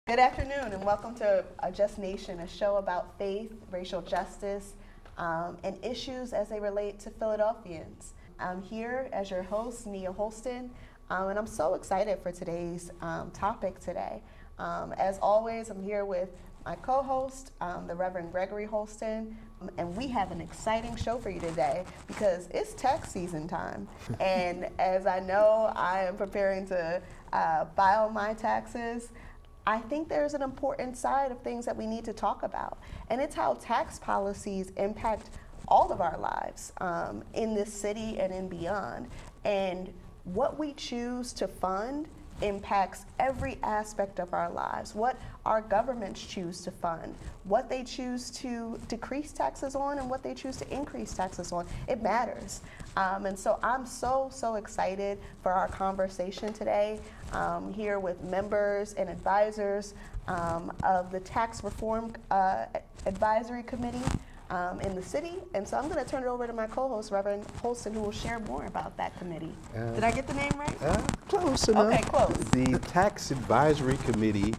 Good afternoon and welcome to Just Nation, a show about faith, racial justice, and issues as they relate to Philadelphians. I'm here as your host, Nia Holston, and I'm so excited for today's topic today. As always, I'm here with my co-host, the Reverend Gregory Holston, and we have an exciting show for you today because it's tax season time. And as I know, I am preparing to file my taxes. I think there's an important side of things that we need to talk about, and it's how tax policies impact all of our lives in this city and in beyond. And what we choose to fund impacts every aspect of our lives. What our governments choose to fund, what they choose to decrease taxes on, and what they choose to increase taxes on, it matters. And so I'm so excited for our conversation today here with members and advisors of the Tax Reform Advisory Committee in the city. And so I'm going to turn it over to my co-host, Reverend Holston, who will share more about that committee. Did I get the name right? Close enough. Okay, close. The Tax Advisory Committee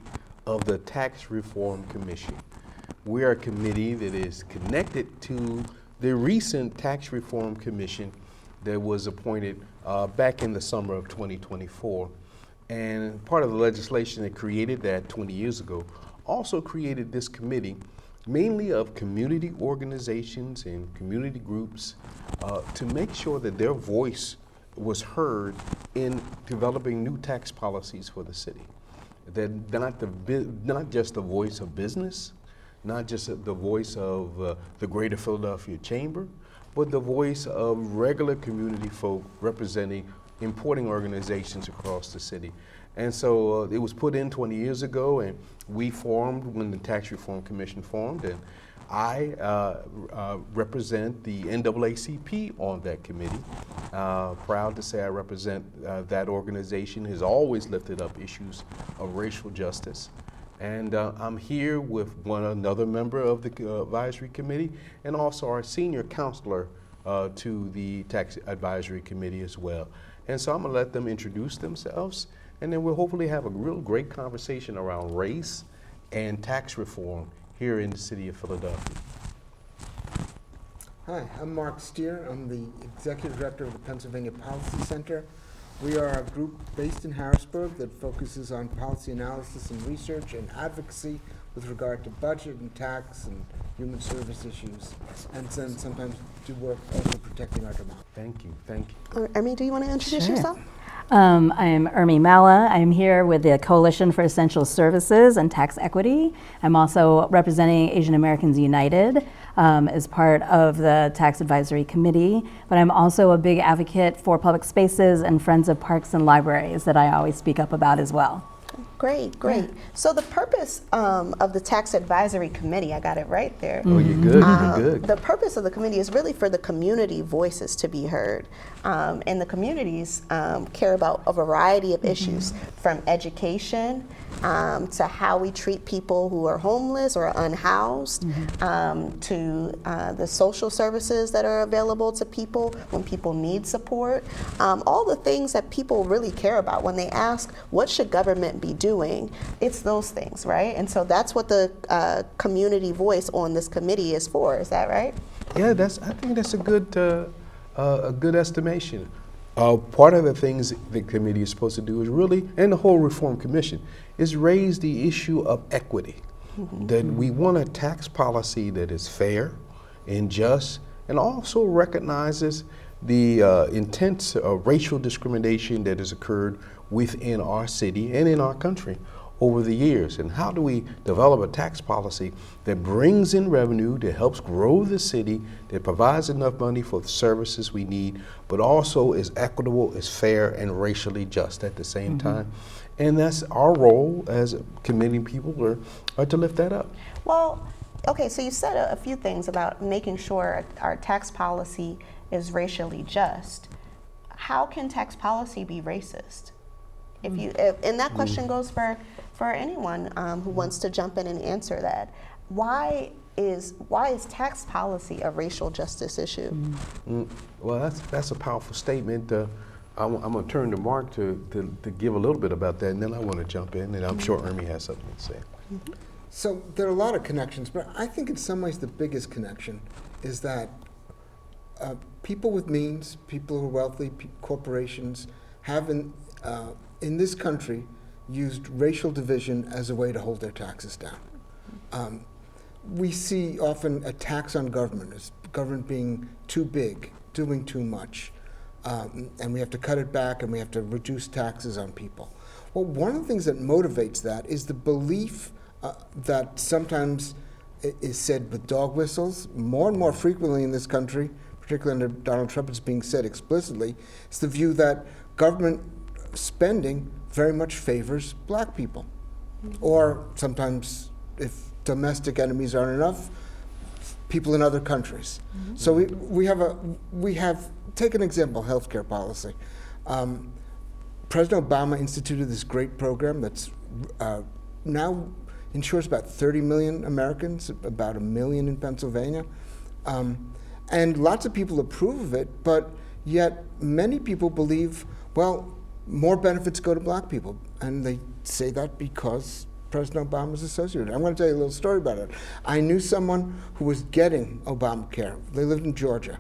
of the Tax Reform Commission. We are a committee that is connected to the recent Tax Reform Commission that was appointed back in the summer of 2024. And part of the legislation that created that 20 years ago also created this committee, mainly of community organizations and community groups, to make sure that their voice was heard in developing new tax policies for the city. That not just the voice of business, not just the voice of the Greater Philadelphia Chamber, but the voice of regular community folk representing importing organizations across the city. And so it was put in 20 years ago, and we formed when the Tax Reform Commission formed, and I represent the NAACP on that committee. Proud to say I represent that organization, has always lifted up issues of racial justice. And I'm here with another member of the advisory committee, and also our senior counselor to the Tax Advisory Committee as well. And so I'm gonna let them introduce themselves, and then we'll hopefully have a real great conversation around race and tax reform here in the city of Philadelphia. Hi, I'm Mark Steer. I'm the Executive Director of the Pennsylvania Policy Center. We are a group based in Harrisburg that focuses on policy analysis and research and advocacy with regard to budget and tax and human service issues, and then sometimes do work also protecting our democracy. Thank you, thank you. Ermi, do you want to introduce Sure. yourself? I'm Ermi Mala. I'm here with the Coalition for Essential Services and Tax Equity. I'm also representing Asian Americans United as part of the Tax Advisory Committee, but I'm also a big advocate for public spaces and Friends of Parks and Libraries that I always speak up about as well. Great. So the purpose of the Tax Advisory Committee, I got it right there. Oh, you're good, you're good. The purpose of the committee is really for the community voices to be heard. And the communities care about a variety of issues, from education to how we treat people who are homeless or unhoused, to the social services that are available to people when people need support. All the things that people really care about when they ask, what should government be doing? It's those things, right? And so that's what the community voice on this committee is for. Is that right? Yeah, I think that's a good estimation. Part of the things the committee is supposed to do is really, and the whole Reform Commission, is raise the issue of equity. That we want a tax policy that is fair and just, and also recognizes the intense racial discrimination that has occurred within our city and in our country over the years. And how do we develop a tax policy that brings in revenue, that helps grow the city, that provides enough money for the services we need, but also is equitable, is fair, and racially just at the same time? And that's our role as committee people are to lift that up. Well, okay, so you said a few things about making sure our tax policy is racially just. How can tax policy be racist? And that question goes for anyone who wants to jump in and answer that. Why is tax policy a racial justice issue? Well, that's a powerful statement. I'm going to turn to Mark to give a little bit about that, and then I want to jump in, and I'm sure Ermi has something to say. So there are a lot of connections, but I think in some ways the biggest connection is that people with means, people who are wealthy, corporations, have in this country used racial division as a way to hold their taxes down. We see often attacks on government as government being too big, doing too much, and we have to cut it back and we have to reduce taxes on people. Well, one of the things that motivates that is the belief that sometimes is said with dog whistles, more and more frequently in this country, particularly under Donald Trump, it's being said explicitly, it's the view that government spending very much favors black people. Or sometimes, if domestic enemies aren't enough, people in other countries. So we have, take an example, healthcare policy. President Obama instituted this great program that's now insures about 30 million Americans, about 1 million in Pennsylvania. And lots of people approve of it, but yet many people believe, well, more benefits go to black people. And they say that because President Obama is associated. I'm going to tell you a little story about it. I knew someone who was getting Obamacare. They lived in Georgia.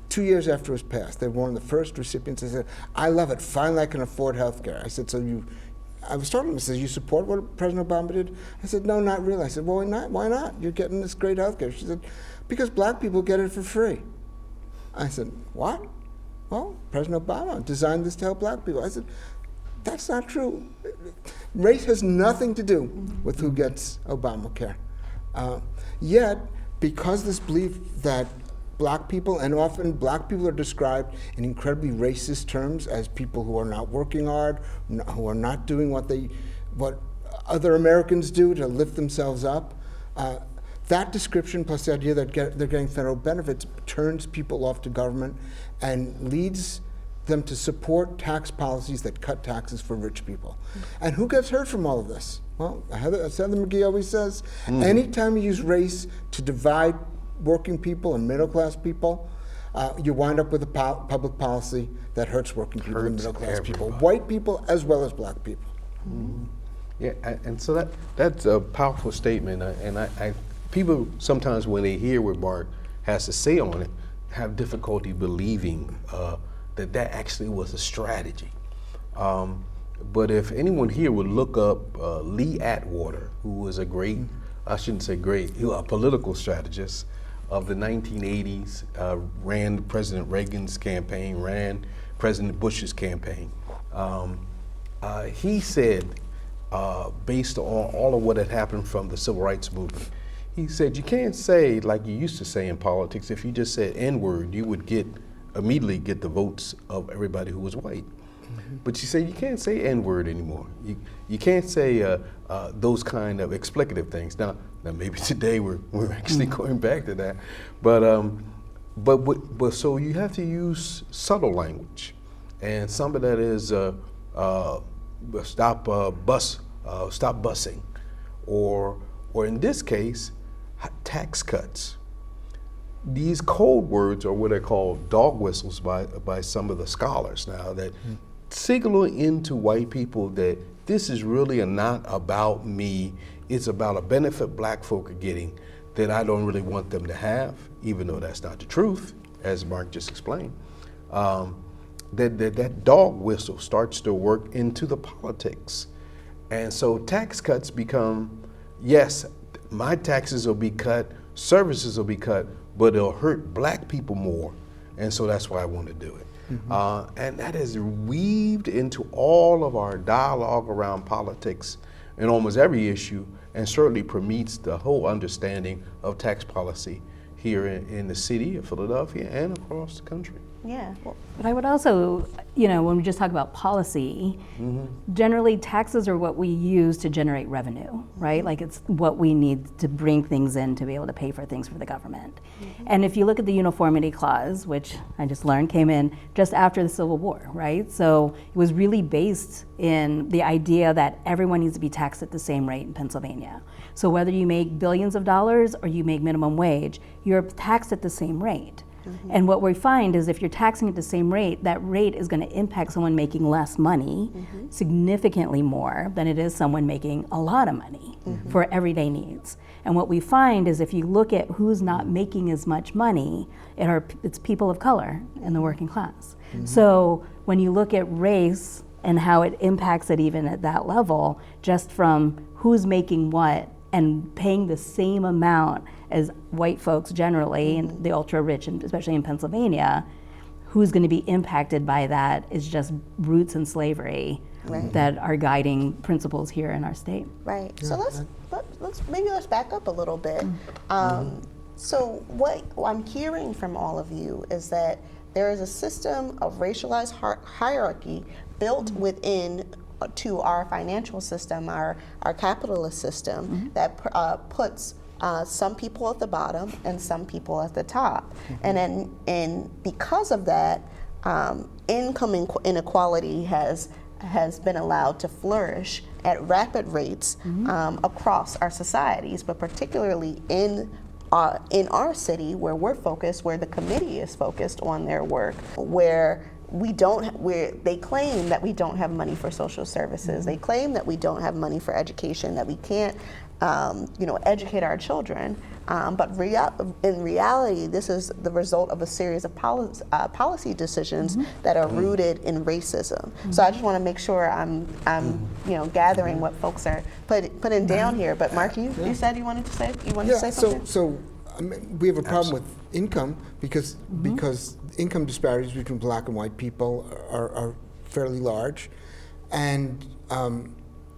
2 years after it was passed, they were one of the first recipients. They said, I love it. Finally, I can afford health care. I said, I was talking to him. I said, you support what President Obama did? I said, no, not really. I said, well, why not? Why not? You're getting this great health care. She said, because black people get it for free. I said, what? Well, President Obama designed this to help black people. I said, that's not true. Race has nothing to do with who gets Obamacare. Yet, because this belief that black people, and often black people are described in incredibly racist terms as people who are not working hard, who are not doing what other Americans do to lift themselves up. That description, plus the idea that they're getting federal benefits, turns people off to government and leads them to support tax policies that cut taxes for rich people. And who gets hurt from all of this? Well, as Heather McGhee always says, anytime you use race to divide working people and middle-class people, you wind up with a public policy that hurts working people and middle-class people, white people as well as black people. Yeah, and so that's a powerful statement, and I people sometimes when they hear what Mark has to say on it, have difficulty believing that actually was a strategy. But if anyone here would look up Lee Atwater, who was a great, I shouldn't say great, he was a political strategist of the 1980s, ran President Reagan's campaign, ran President Bush's campaign. He said, based on all of what had happened from the civil rights movement, he said, you can't say, like you used to say in politics, if you just said N-word, you would immediately get the votes of everybody who was white. But you say you can't say N-word anymore. You can't say those kind of explicative things. Now maybe today we're actually going back to that, but so you have to use subtle language, and some of that is stop busing, or in this case, tax cuts. These code words are what are called dog whistles by some of the scholars now that signal into white people that this is really not about me, it's about a benefit black folk are getting that I don't really want them to have, even though that's not the truth, as Mark just explained. That dog whistle starts to work into the politics. And so tax cuts become, yes, my taxes will be cut, services will be cut, but it'll hurt black people more. And so that's why I want to do it. And that is weaved into all of our dialogue around politics in almost every issue, and certainly permeates the whole understanding of tax policy here in the city of Philadelphia and across the country. Yeah. But I would also, when we just talk about policy, generally taxes are what we use to generate revenue, right? Like it's what we need to bring things in to be able to pay for things for the government. And if you look at the Uniformity Clause, which I just learned came in just after the Civil War, right? So it was really based in the idea that everyone needs to be taxed at the same rate in Pennsylvania. So whether you make billions of dollars or you make minimum wage, you're taxed at the same rate. And what we find is if you're taxing at the same rate, that rate is going to impact someone making less money significantly more than it is someone making a lot of money for everyday needs. And what we find is if you look at who's not making as much money, it's people of color in the working class. So when you look at race and how it impacts it even at that level, just from who's making what and paying the same amount as white folks generally, and the ultra rich, and especially in Pennsylvania, who's going to be impacted by that is just roots in slavery that are guiding principles here in our state. Right. So let's back up a little bit. So what I'm hearing from all of you is that there is a system of racialized hierarchy built within to our financial system, our capitalist system, that puts some people at the bottom and some people at the top. And because of that, income inequality has been allowed to flourish at rapid rates across our societies, but particularly in our city where we're focused, where the committee is focused on their work, where they claim that we don't have money for social services. They claim that we don't have money for education, that we can't, educate our children. But in reality, this is the result of a series of policy decisions that are rooted in racism. So I just want to make sure I'm gathering what folks are putting down here. But Mark, you said you wanted to say something. So I mean, we have a problem with income because income disparities between black and white people are fairly large, and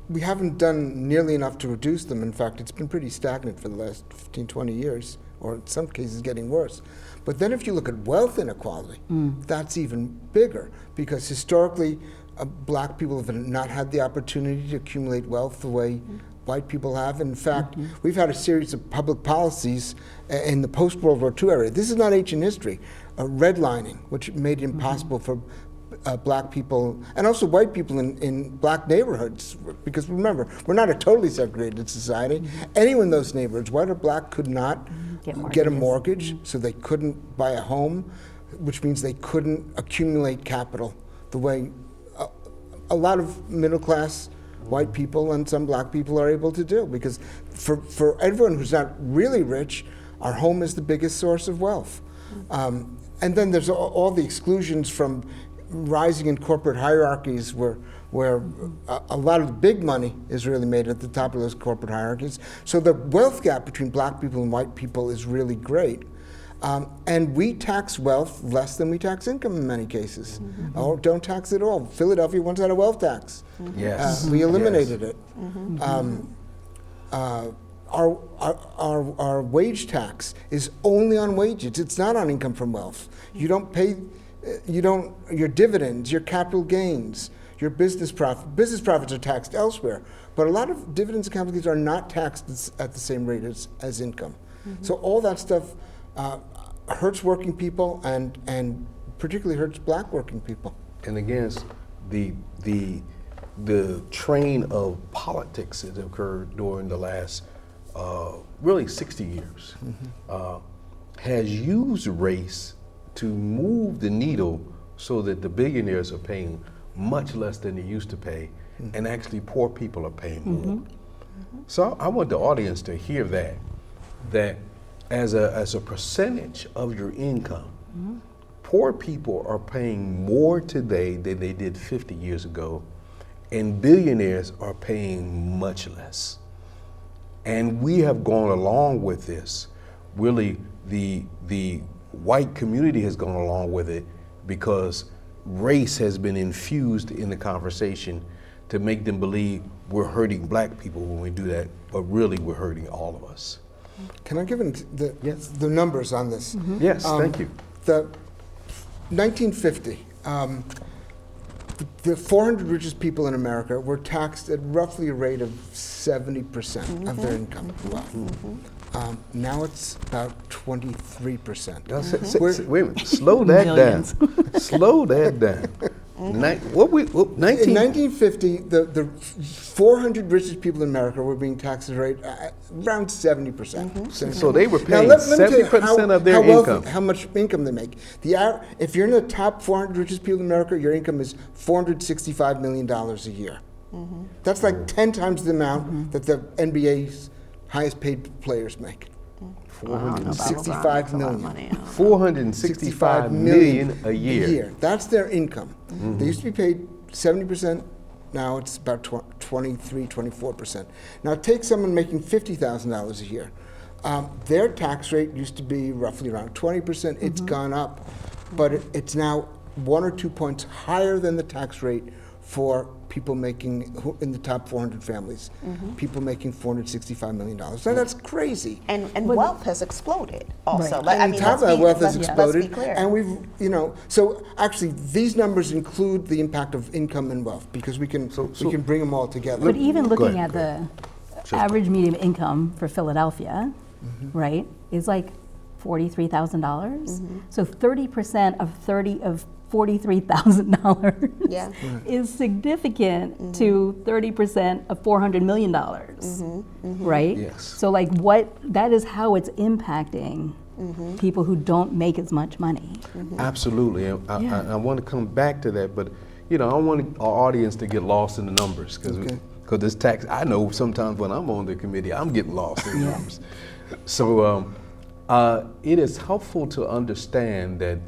we haven't done nearly enough to reduce them. In fact, it's been pretty stagnant for the last 15, 20 years, or in some cases getting worse. But then if you look at wealth inequality, that's even bigger, because historically black people have not had the opportunity to accumulate wealth the way white people have. In fact, we've had a series of public policies in the post-World War II era. This is not ancient history. Redlining, which made it impossible for black people and also white people in black neighborhoods, because remember, we're not a totally segregated society. Anyone in those neighborhoods, white or black, could not get a mortgage, so they couldn't buy a home, which means they couldn't accumulate capital the way a lot of middle-class white people and some black people are able to do, because for everyone who's not really rich, our home is the biggest source of wealth. And then there's all the exclusions from rising in corporate hierarchies where a lot of the big money is really made at the top of those corporate hierarchies. So the wealth gap between black people and white people is really great. And we tax wealth less than we tax income in many cases, or don't tax at all. Philadelphia once had a wealth tax. Yes. We eliminated it. Our wage tax is only on wages. It's not on income from wealth. You don't pay, your dividends, your capital gains, your business profit. Business profits are taxed elsewhere, but a lot of dividends and capital gains are not taxed at the same rate as income. So all that stuff hurts working people and particularly hurts black working people. And against the train of politics that occurred during the last really 60 years has used race to move the needle so that the billionaires are paying much less than they used to pay, and actually poor people are paying more. So I want the audience to hear that as a percentage of your income, poor people are paying more today than they did 50 years ago, and billionaires are paying much less. And we have gone along with this. Really, the white community has gone along with it because race has been infused in the conversation to make them believe we're hurting black people when we do that, but really we're hurting all of us. Can I give the numbers on this? Yes, thank you. The 1950, the 400 richest people in America were taxed at roughly a rate of 70% of their income. Now it's about 23%. Wait a minute, slow that down. Slow that down. In 1950, the 400 richest people in America were being taxed at a rate around 70%. So they were Now, paying let me tell you 70% of their how wealthy- income. how much income they make. If you're in the top 400 richest people in America, your income is $465 million a year. That's like 10 times the amount that the NBA's highest paid players make. 465 million. 465 million a year. That's their income. They used to be paid 70%. Now it's about 23, 24%. Now take someone making $50,000 a year. Their tax rate used to be roughly around 20%. It's gone up, but it's now 1 or 2 points higher than the tax rate for people in the top 400 families, people making $465 million. Now that's crazy. And wealth has exploded also. Right. And top of that, wealth has let's exploded. be clear. And so actually these numbers include the impact of income and wealth because we can bring them all together. But even Go looking ahead, at the average median income for Philadelphia, right, is like $43,000. So 30% of $43,000 Yeah. is significant to 30% of $400 million, right? Yes. So like that is how it's impacting people who don't make as much money. Absolutely. And I want to come back to that, but I don't want our audience to get lost in the numbers because this tax, I know sometimes when I'm on the committee, I'm getting lost in the numbers. So it is helpful to understand that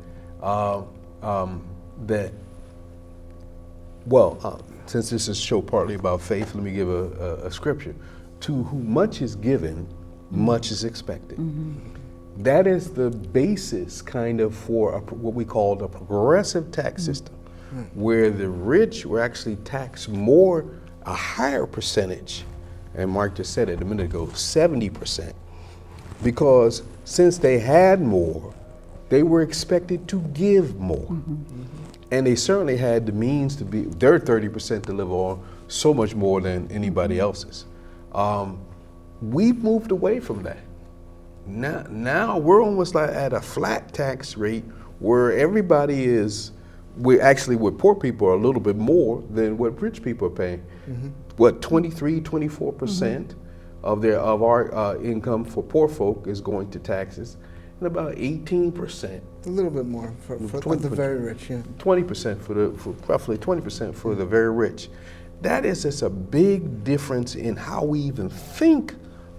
since this is a show partly about faith, let me give a scripture. To whom much is given, much is expected. That is the basis kind of for what we call a progressive tax system, where the rich were actually taxed more, a higher percentage, and Mark just said it a minute ago, 70%, because since they had more, they were expected to give more. And they certainly had the means to be, their 30% to live on so much more than anybody else's. We've moved away from that. Now we're almost like at a flat tax rate where everybody is, what poor people are a little bit more than what rich people are paying. 23, 24% of our income for poor folk is going to taxes, and about 18%. A little bit more for the very rich, 20% for roughly 20% for the very rich. That is just a big difference in how we even think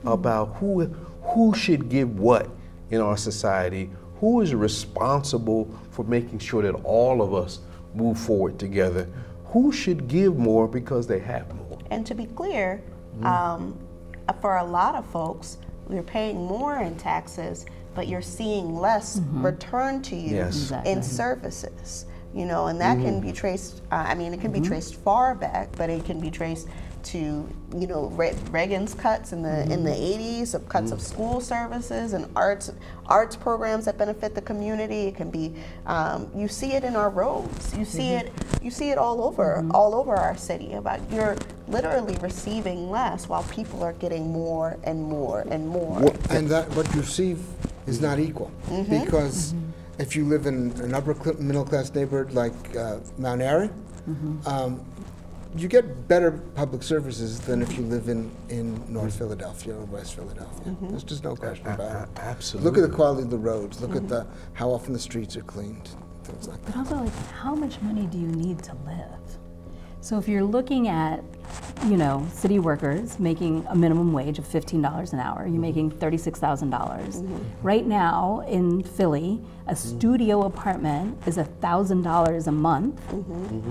about who should give what in our society, who is responsible for making sure that all of us move forward together, who should give more because they have more. And to be clear, for a lot of folks, you're paying more in taxes, but you're seeing less return to you in services. And that can be traced, it can be traced far back, but it can be traced to, Reagan's cuts in the 80s, of cuts of school services and arts programs that benefit the community. It can be, you see it in our roads. You see it all over our city. You're literally receiving less while people are getting more and more and more. And that what you receive is not equal because if you live in an upper middle class neighborhood like Mount Airy, you get better public services than if you live in North Philadelphia or West Philadelphia. There's just no question about it. Absolutely. Look at the quality of the roads. Look at how often the streets are cleaned. Things like that. But also, how much money do you need to live? So if you're looking at, city workers making a minimum wage of $15 an hour, you're making $36,000. Right now in Philly, a studio apartment is $1,000 a month.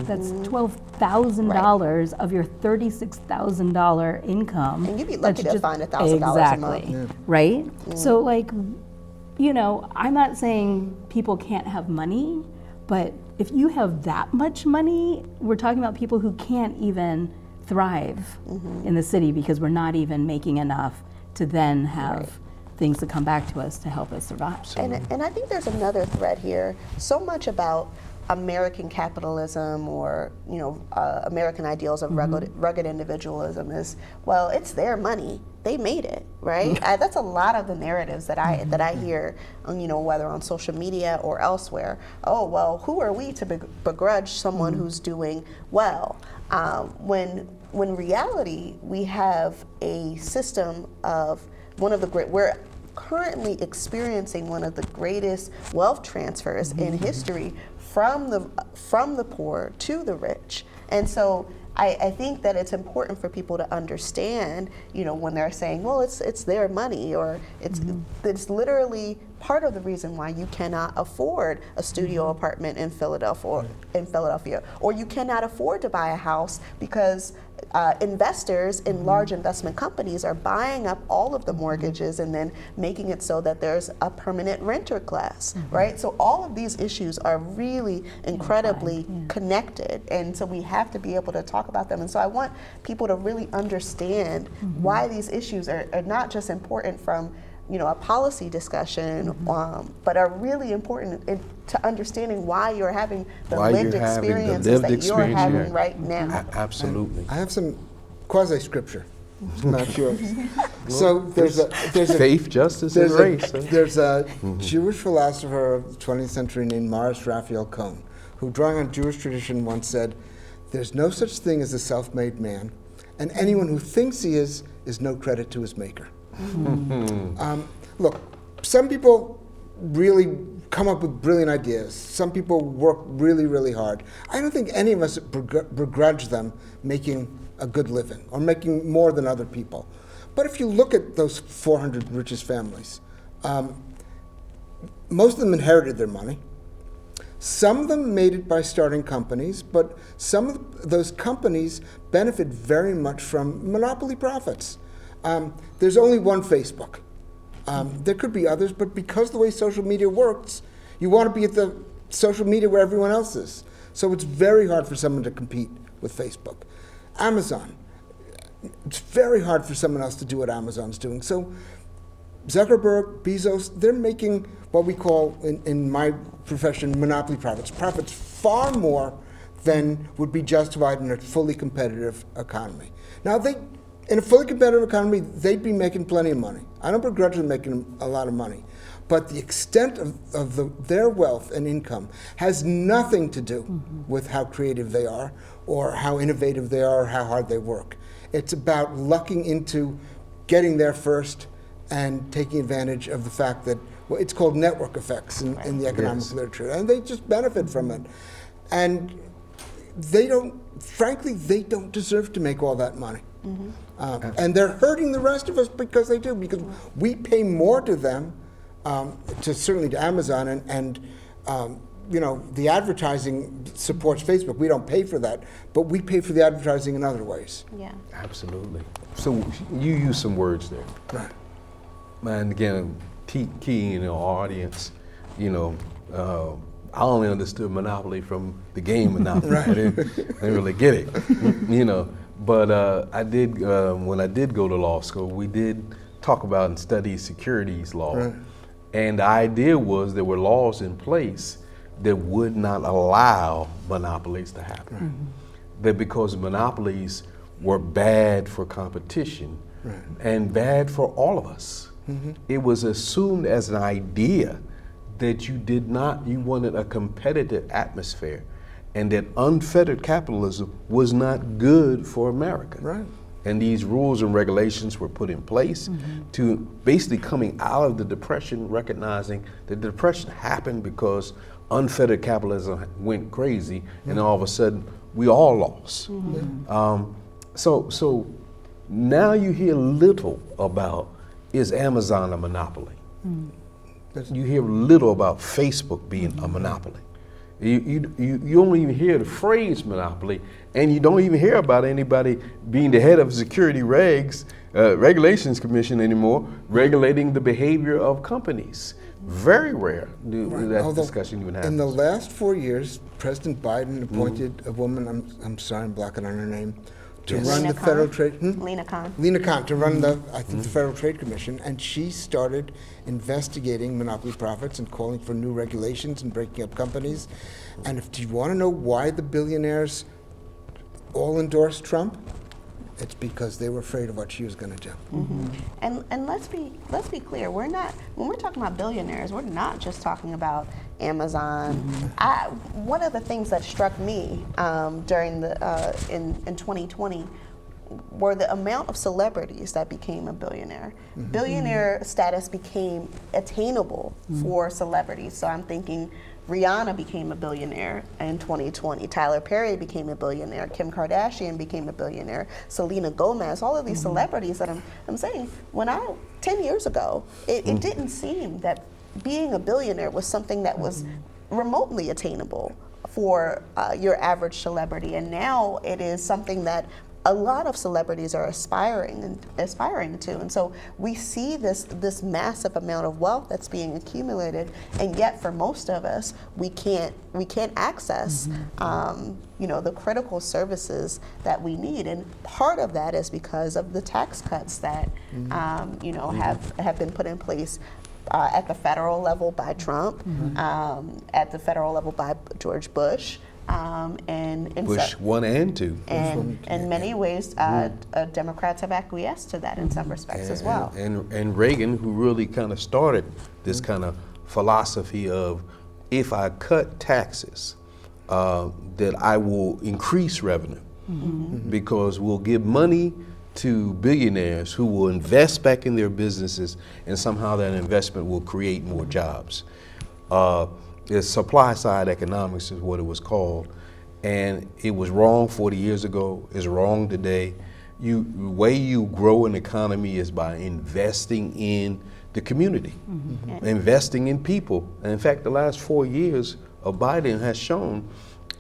That's $12,000 of your $36,000 income. And you'd be lucky to find $1,000 a month. Right? So I'm not saying people can't have money, but if you have that much money, we're talking about people who can't even thrive in the city because we're not even making enough to then have things to come back to us to help us survive. And I think there's another thread here. So much about American capitalism or American ideals of rugged individualism is, well, it's their money, they made it, right? That's a lot of the narratives that I hear, whether on social media or elsewhere. Oh, well, who are we to begrudge someone who's doing well? When reality, we have a system of we're currently experiencing one of the greatest wealth transfers in history from the poor to the rich. And so I think that it's important for people to understand, when they're saying, well, it's their money, or it's literally part of the reason why you cannot afford a studio apartment in Philadelphia, or you cannot afford to buy a house because investors in large investment companies are buying up all of the mortgages and then making it so that there's a permanent renter class, right? So all of these issues are really incredibly connected, and so we have to be able to talk about them. And so I want people to really understand why these issues are not just important from a policy discussion, but are really important to understanding why you're having the lived experiences that you're having right now. Absolutely. I have some quasi-scripture. Not yours. So there's a faith, justice, and race. There's a Jewish philosopher of the 20th century named Morris Raphael Cohn, who, drawing on Jewish tradition, once said, "There's no such thing as a self-made man, and anyone who thinks he is no credit to his maker." Look, some people really come up with brilliant ideas. Some people work really, really hard. I don't think any of us begrudge them making a good living or making more than other people. But if you look at those 400 richest families, most of them inherited their money. Some of them made it by starting companies, but some of those companies benefit very much from monopoly profits. There's only one Facebook. There could be others, but because the way social media works, you want to be at the social media where everyone else is. So it's very hard for someone to compete with Facebook. Amazon, it's very hard for someone else to do what Amazon's doing. So Zuckerberg, Bezos, they're making what we call, in my profession, monopoly profits. Profits far more than would be justified in a fully competitive economy. Now, in a fully competitive economy, they'd be making plenty of money. I don't begrudge them making a lot of money. But the extent of their wealth and income has nothing to do with how creative they are or how innovative they are or how hard they work. It's about lucking into getting there first and taking advantage of the fact that, well, it's called network effects in the economic literature, and they just benefit from it. And frankly, they don't deserve to make all that money. And they're hurting the rest of us because they do, because we pay more to them, certainly to Amazon, and the advertising supports Facebook. We don't pay for that, but we pay for the advertising in other ways. Yeah. Absolutely. So you use some words there. Right. And again, key in our audience, I only understood monopoly from the game Monopoly. I didn't really get it, But I did, when I did go to law school, we did talk about and study securities law. Right. And the idea was there were laws in place that would not allow monopolies to happen. That because monopolies were bad for competition and bad for all of us. It was assumed as an idea that you wanted a competitive atmosphere, and that unfettered capitalism was not good for America. Right. And these rules and regulations were put in place to basically coming out of the Depression, recognizing that the Depression happened because unfettered capitalism went crazy, and all of a sudden we all lost. So now you hear little about, is Amazon a monopoly? You hear little about Facebook being a monopoly. You don't even hear the phrase monopoly, and you don't even hear about anybody being the head of security regulations commission anymore, regulating the behavior of companies. Very rare that discussion even happens. In the last 4 years, President Biden appointed a woman, I'm sorry, I'm blocking on her name, to Yes. run Lena the Federal Khan? Trade. Lena Khan. Lena Khan to run the, I think, the Federal Trade Commission, and she started investigating monopoly profits and calling for new regulations and breaking up companies. And if do you want to know why the billionaires all endorsed Trump? It's because they were afraid of what she was going to do. And let's be clear. We're not, when we're talking about billionaires, we're not just talking about Amazon. One of the things that struck me during the in 2020 were the amount of celebrities that became a billionaire. Billionaire status became attainable for celebrities. So I'm thinking Rihanna became a billionaire in 2020. Tyler Perry became a billionaire. Kim Kardashian became a billionaire. Selena Gomez, all of these celebrities that I'm saying, 10 years ago, it didn't seem that being a billionaire was something that was remotely attainable for your average celebrity. And now it is something that a lot of celebrities are aspiring to, and so we see this massive amount of wealth that's being accumulated, and yet for most of us, we can't access the critical services that we need, and part of that is because of the tax cuts that have been put in place. At the federal level by Trump, at the federal level by George Bush, and Bush 1 and 2. And in many ways, Democrats have acquiesced to that in some respects as well. And Reagan, who really kind of started this kind of philosophy of, if I cut taxes, that I will increase revenue, because we'll give money to billionaires who will invest back in their businesses, and somehow that investment will create more jobs. The supply side economics is what it was called, and it was wrong 40 years ago. It's wrong today. The way you grow an economy is by investing in the community, investing in people. And in fact, the last 4 years of Biden has shown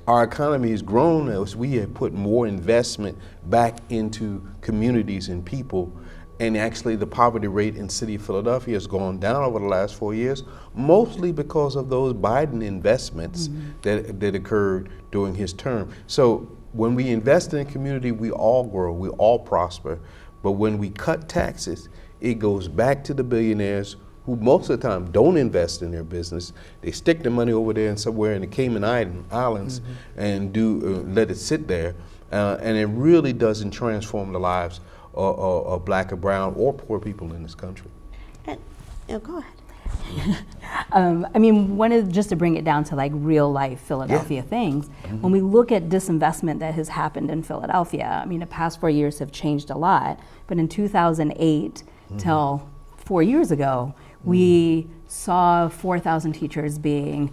our economy has grown as we have put more investment back into communities and people. And actually the poverty rate in the city of Philadelphia has gone down over the last 4 years, mostly because of those Biden investments that occurred during his term. So when we invest in a community, we all grow, we all prosper. But when we cut taxes, it goes back to the billionaires who most of the time don't invest in their business. They stick their money over there and somewhere in the Cayman Islands and let it sit there. And it really doesn't transform the lives of black or brown or poor people in this country. And, go ahead. Just to bring it down to like real life Philadelphia things, when we look at disinvestment that has happened in Philadelphia, the past 4 years have changed a lot, but in 2008 till 4 years ago, we saw 4,000 teachers being,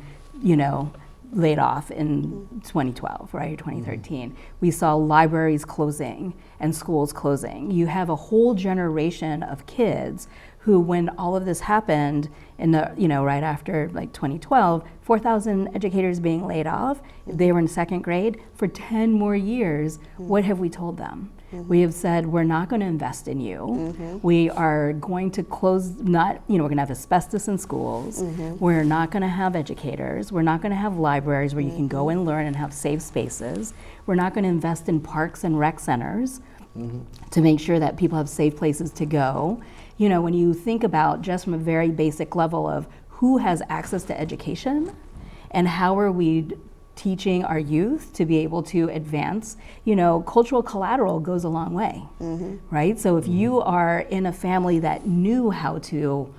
laid off in 2012, right, 2013. We saw libraries closing and schools closing. You have a whole generation of kids who, when all of this happened in the, right after like 2012, 4,000 educators being laid off, they were in second grade, for 10 more years, what have we told them? We have said, we're not going to invest in you. We are going to close, we're going to have asbestos in schools. We're not going to have educators. We're not going to have libraries where you can go and learn and have safe spaces. We're not going to invest in parks and rec centers to make sure that people have safe places to go. When you think about just from a very basic level of who has access to education and how are we teaching our youth to be able to advance, cultural collateral goes a long way, right? So if you are in a family that knew how to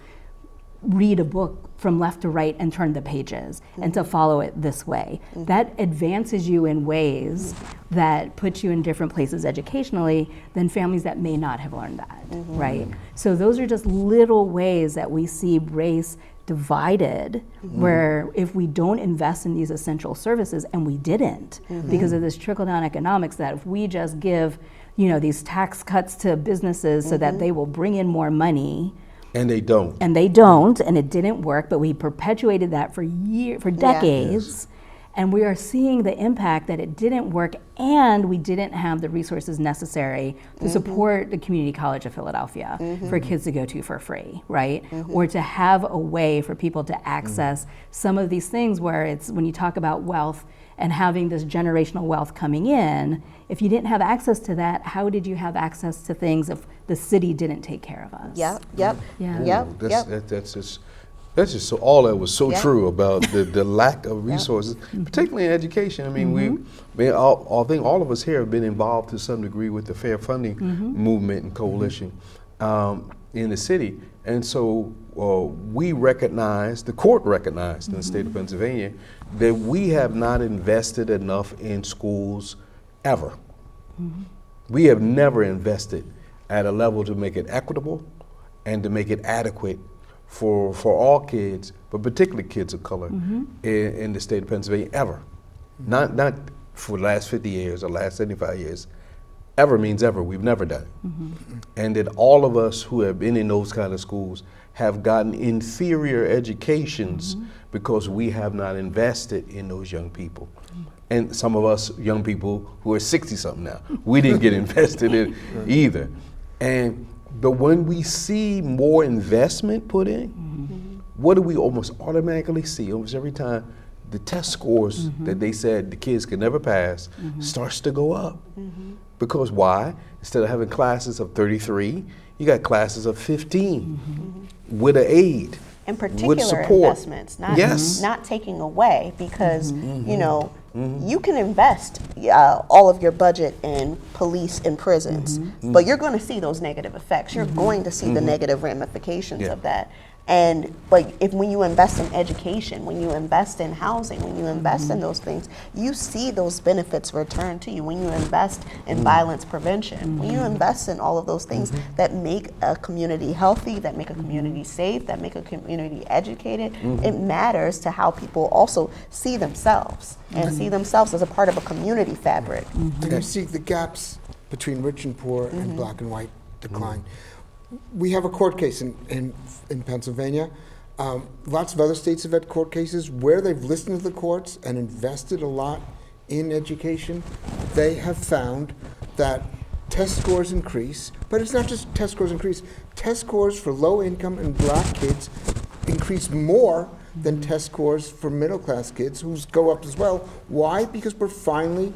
read a book from left to right and turn the pages and to follow it this way, that advances you in ways that put you in different places educationally than families that may not have learned that, right? So those are just little ways that we see race divided, where if we don't invest in these essential services, and we didn't because of this trickle-down economics, that if we just give these tax cuts to businesses so that they will bring in more money, and they don't, and it didn't work, but we perpetuated that for decades. And we are seeing the impact that it didn't work, and we didn't have the resources necessary to support the Community College of Philadelphia for kids to go to for free, right? Or to have a way for people to access some of these things where it's, when you talk about wealth and having this generational wealth coming in, if you didn't have access to that, how did you have access to things if the city didn't take care of us? Yeah. That's just so, all that was so Yep. true about the lack of resources, particularly in education. I mean, I think all of us here have been involved to some degree with the fair funding movement and coalition in the city. And so we recognized, the court recognized in the state of Pennsylvania, that we have not invested enough in schools ever. We have never invested at a level to make it equitable and to make it adequate for all kids, but particularly kids of color in the state of Pennsylvania, ever. Not for the last 50 years or last 75 years. Ever means ever. We've never done it. And that all of us who have been in those kind of schools have gotten inferior educations because we have not invested in those young people. And some of us young people who are 60-something now, we didn't get invested in either. But when we see more investment put in, what do we almost automatically see? Almost every time the test scores that they said the kids could never pass starts to go up. Because why? Instead of having classes of 33, you got classes of 15 with an aid, In with particular support. investments, not Yes. not taking away, because you know you can invest all of your budget in police and prisons, but you're going to see those negative effects. You're going to see the negative ramifications of that. And but when you invest in education, when you invest in housing, when you invest in those things, you see those benefits return to you. When you invest in violence prevention, when you invest in all of those things that make a community healthy, that make a community safe, that make a community educated, it matters to how people also see themselves and see themselves as a part of a community fabric. And you see the gaps between rich and poor and black and white decline. We have a court case in Pennsylvania. Lots of other states have had court cases where they've listened to the courts and invested a lot in education. They have found that test scores increase, but it's not just test scores increase. Test scores for low income and black kids increase more than test scores for middle class kids, who go up as well. Why? Because we're finally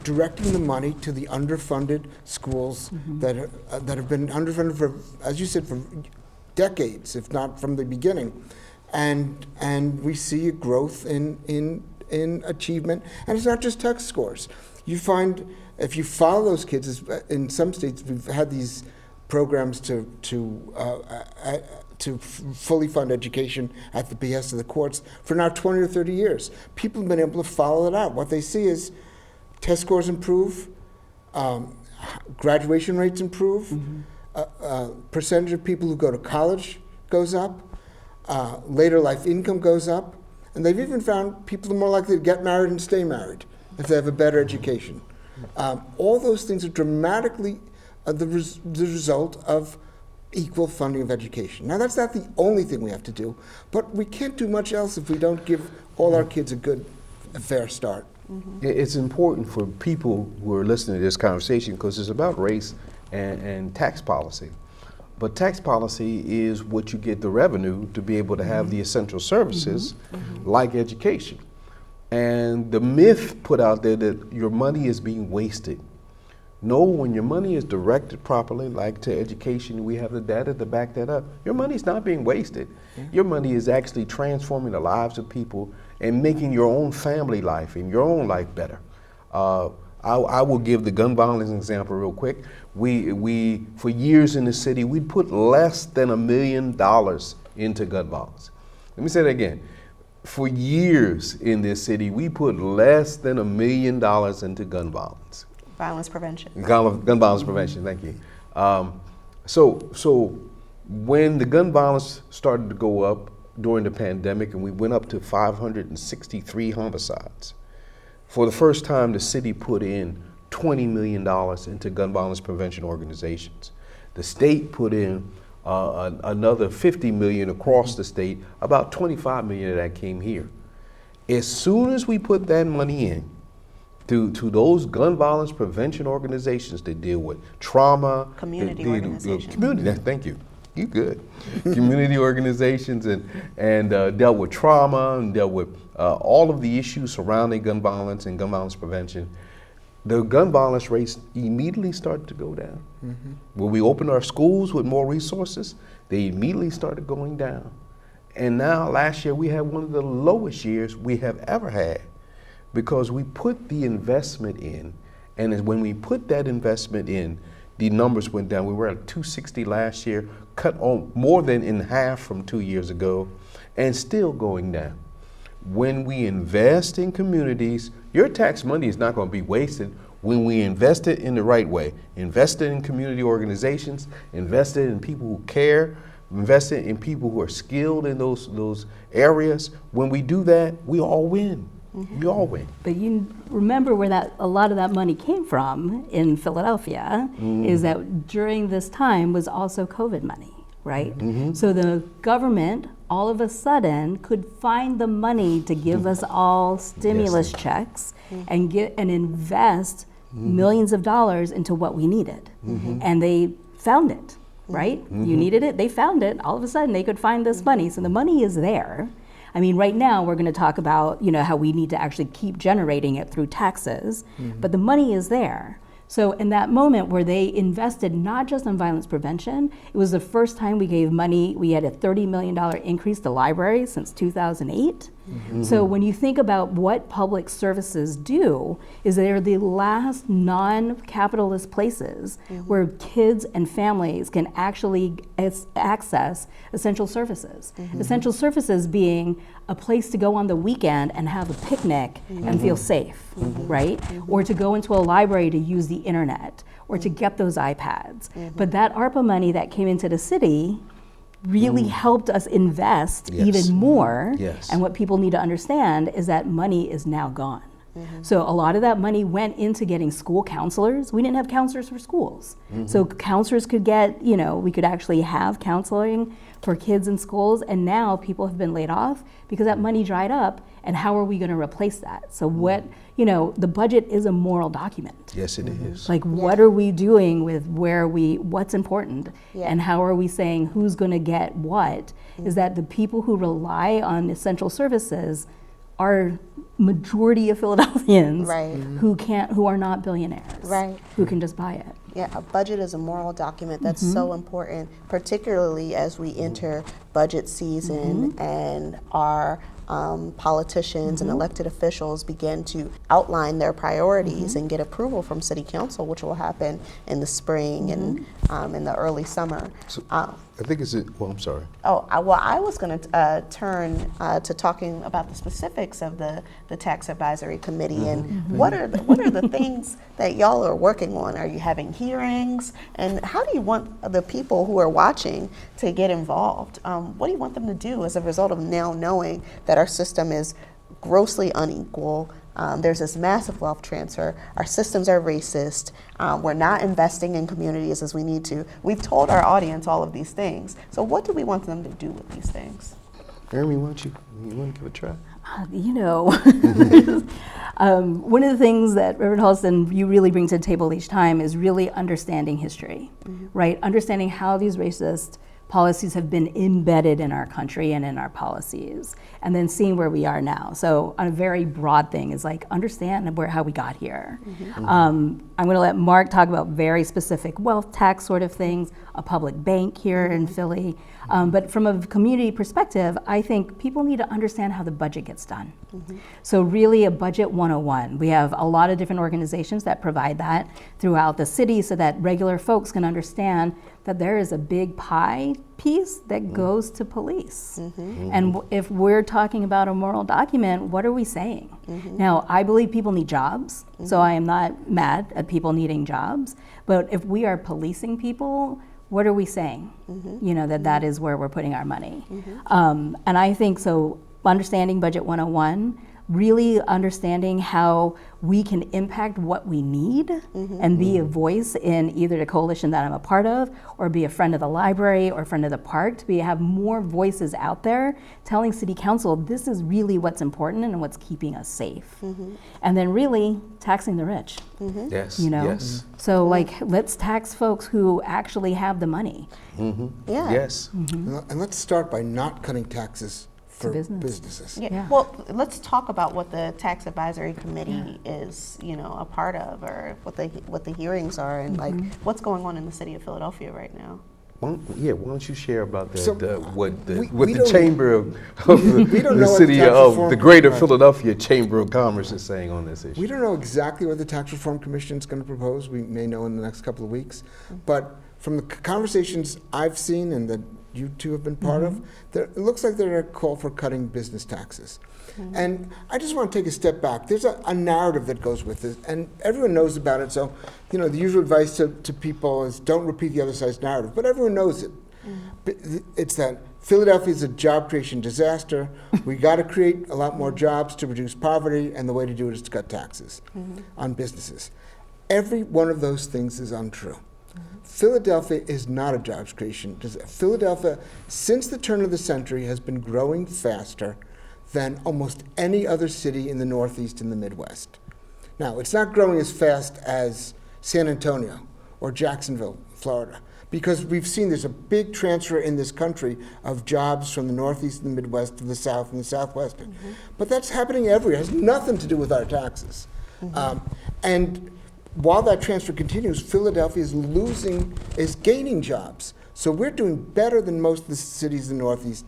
directing the money to the underfunded schools that have been underfunded for, as you said, for decades, if not from the beginning, and we see a growth in achievement, and it's not just test scores. You find if you follow those kids, in some states we've had these programs to fully fund education at the behest of the courts for now 20 or 30 years. People have been able to follow it out. What they see is test scores improve, graduation rates improve, percentage of people who go to college goes up, later life income goes up, and they've even found people are more likely to get married and stay married if they have a better education. All those things are dramatically the result of equal funding of education. Now, that's not the only thing we have to do, but we can't do much else if we don't give all our kids a fair start. It's important for people who are listening to this conversation because it's about race and tax policy. But tax policy is what you get the revenue to be able to have the essential services like education. And the myth put out there that your money is being wasted. No, when your money is directed properly, like to education, we have the data to back that up. Your money's not being wasted. Your money is actually transforming the lives of people and making your own family life and your own life better. I will give the gun violence example real quick. We for years in the city, we'd put less than $1 million into gun violence. Let me say that again. For years in this city, we put less than $1 million into gun violence. Violence prevention. Gun violence prevention, thank you. So when the gun violence started to go up during the pandemic and we went up to 563 homicides, for the first time the city put in $20 million into gun violence prevention organizations. The state put in another $50 million across the state. About $25 million of that came here. As soon as we put that money in to those gun violence prevention organizations that deal with trauma, Community that deal- organizations. thank you. You good. Community organizations and dealt with trauma and dealt with all of the issues surrounding gun violence and gun violence prevention, the gun violence rates immediately started to go down. When we opened our schools with more resources, they immediately started going down. And now last year we had one of the lowest years we have ever had because we put the investment in, and when we put that investment in, the numbers went down. We were at 260 last year, cut on more than in half from 2 years ago, and still going down. When we invest in communities, your tax money is not going to be wasted when we invest it in the right way. Invested in community organizations, invested in people who care, invested in people who are skilled in those areas. When we do that, we all win. We all win. But you remember where a lot of that money came from in Philadelphia is that during this time was also COVID money, right? So the government all of a sudden could find the money to give us all stimulus checks and invest millions of dollars into what we needed. And they found it, right? You needed it, they found it. All of a sudden they could find this money. So the money is there. I mean, right now we're going to talk about, how we need to actually keep generating it through taxes, but the money is there. So in that moment where they invested not just on violence prevention, it was the first time we gave money. We had a $30 million increase to libraries since 2008. So when you think about what public services do, is they're the last non-capitalist places where kids and families can actually access essential services. Essential services being a place to go on the weekend and have a picnic and feel safe, right? Or to go into a library to use the internet, or to get those iPads. But that ARPA money that came into the city really helped us invest even more. And what people need to understand is that money is now gone. So a lot of that money went into getting school counselors. We didn't have counselors for schools. So counselors could get, we could actually have counseling for kids in schools, and now people have been laid off because that money dried up, and how are we going to replace that? So what, the budget is a moral document. Yes, it is. Like, what are we doing with what's important, and how are we saying who's going to get what? Is that the people who rely on essential services are majority of Philadelphians who are not billionaires, who can just buy it. Yeah, a budget is a moral document that's so important, particularly as we enter budget season and our politicians and elected officials begin to outline their priorities and get approval from City Council, which will happen in the spring and in the early summer. So, I think I'm sorry. I was going to turn to talking about the specifics of the Tax Advisory Committee and what are the things that y'all are working on? Are you having hearings? And how do you want the people who are watching to get involved? What do you want them to do as a result of now knowing that our system is grossly unequal? There's this massive wealth transfer. Our systems are racist. We're not investing in communities as we need to. We've told our audience all of these things. So what do we want them to do with these things? Jeremy, why don't you want to give it a try? One of the things that Reverend Halston, you really bring to the table each time is really understanding history, right? Understanding how these racist policies have been embedded in our country and in our policies, and then seeing where we are now. So on a very broad thing is like understand how we got here. I'm going to let Mark talk about very specific wealth tax sort of things, a public bank here in Philly. But from a community perspective, I think people need to understand how the budget gets done. So really a budget 101. We have a lot of different organizations that provide that throughout the city so that regular folks can understand that there is a big pie piece that goes to police. And if we're talking about a moral document, what are we saying? Now, I believe people need jobs, so I am not mad at people needing jobs, but if we are policing people, what are we saying? That is where we're putting our money. And I think so understanding budget 101, really understanding how we can impact what we need and be a voice in either the coalition that I'm a part of, or be a friend of the library or friend of the park, to have more voices out there telling City Council this is really what's important and what's keeping us safe. And then really taxing the rich. Yes, You know? yes, So like, let's tax folks who actually have the money. Yeah. yes. And let's start by not cutting taxes for business. businesses. Yeah. Yeah. Well, let's talk about what the tax advisory committee is, a part of, or what the hearings are, and like what's going on in the city of Philadelphia right now. Why don't you share about So, what the we don't- Chamber of we don't know the what city tax of reform- the Greater right. Philadelphia Chamber of Commerce is saying on this issue? We don't know exactly what the Tax Reform Commission is going to propose. We may know in the next couple of weeks. But from the conversations I've seen and that you two have been part of, it looks like they're a call for cutting business taxes. And I just want to take a step back. There's a narrative that goes with this, and everyone knows about it. So, the usual advice to people is don't repeat the other side's narrative, but everyone knows it. It's that Philadelphia is a job creation disaster. We got to create a lot more jobs to reduce poverty, and the way to do it is to cut taxes on businesses. Every one of those things is untrue. Philadelphia is not a jobs creation. Philadelphia, since the turn of the century, has been growing faster than almost any other city in the Northeast and the Midwest. Now, it's not growing as fast as San Antonio or Jacksonville, Florida, because we've seen there's a big transfer in this country of jobs from the Northeast and the Midwest to the South and the Southwest. But that's happening everywhere. It has nothing to do with our taxes. And while that transfer continues, Philadelphia is gaining jobs. So we're doing better than most of the cities in the Northeast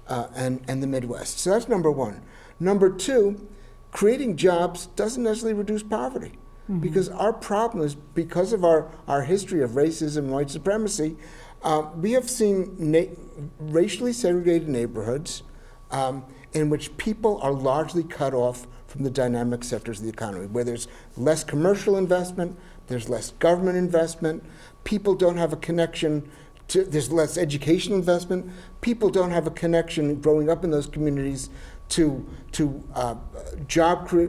and the Midwest. So that's number one. Number two, creating jobs doesn't necessarily reduce poverty. Because our problem is, because of our history of racism and white supremacy, we have seen racially segregated neighborhoods in which people are largely cut off from the dynamic sectors of the economy, where there's less commercial investment, there's less government investment, people don't have a connection to, there's less education investment, people don't have a connection growing up in those communities to